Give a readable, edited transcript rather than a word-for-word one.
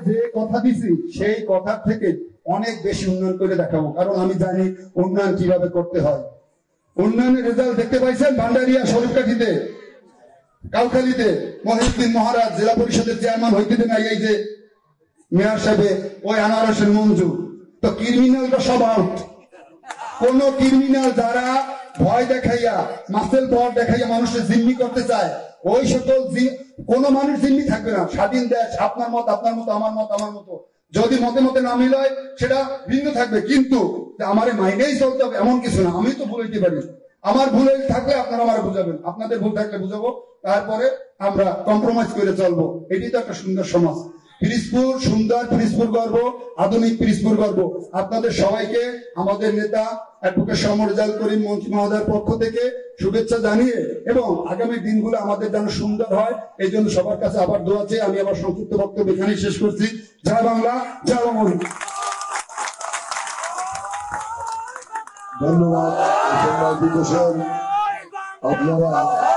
যে কথা দিছি সেই কথা থেকে অনেক বেশি উন্নয়ন করে দেখাবো, কারণ আমি জানি উন্নয়ন কিভাবে করতে হয়। উন্নয়নের রেজাল্ট দেখতে পাইছেন ভান্ডারিয়া, শরীফকাঠিতে, কাউখালীতে মহিউদ্দিন মহারাজ জেলা পরিষদের চেয়ারম্যান হইতে দেন এই যে মেয়র সাহেব ওই আনোয়ার হোসেন মঞ্জু। তো ক্রিমিনালটা সব আউট। কোন ক্রিমিনাল যারা ভয় দেখাইয়া মাসেল পাওয়ার দেখাইয়া মানুষের জিম্মি করতে চায়, ওই সকল কোন মানুষ জিম্মি থাকবে না। স্বাধীন দেশ, আপনার মত আপনার মতো, আমার মত আমার মতো, যদি মতে মতে না মিলয় সেটা ভিন্ন থাকবে, কিন্তু আমারে মাইনেই চলতে হবে এমন কিছু না। আমি তো ভুল হইতে পারি, আমার ভুল থাকলে আপনারা আমার বুঝাবেন, আপনাদের ভুল থাকলে বুঝাবো, তারপরে আমরা কম্প্রোমাইজ করে চলবো। এটি তো একটা সুন্দর সমাজ। পিরিজপুর সুন্দর, পিরিজপুর গর্ব, আধুনিক পিরিজপুর গর্ব। আপনাদের সবাইকে আমাদের নেতা অ্যাডভোকেট সমর রেজাউল করিম মন্ত্রী মহোদয়ের পক্ষ থেকে শুভেচ্ছা জানিয়ে এবং আগামী দিনগুলো আমাদের যেন সুন্দর হয় এই জন্য সবার কাছে আবার দোয়া চেয়ে আমি আবার সংক্ষিপ্ত বক্তব্য এখানেই শেষ করছি। জয় বাংলা, জয় বঙ্গবন্ধু। ধন্যবাদ। আপনারা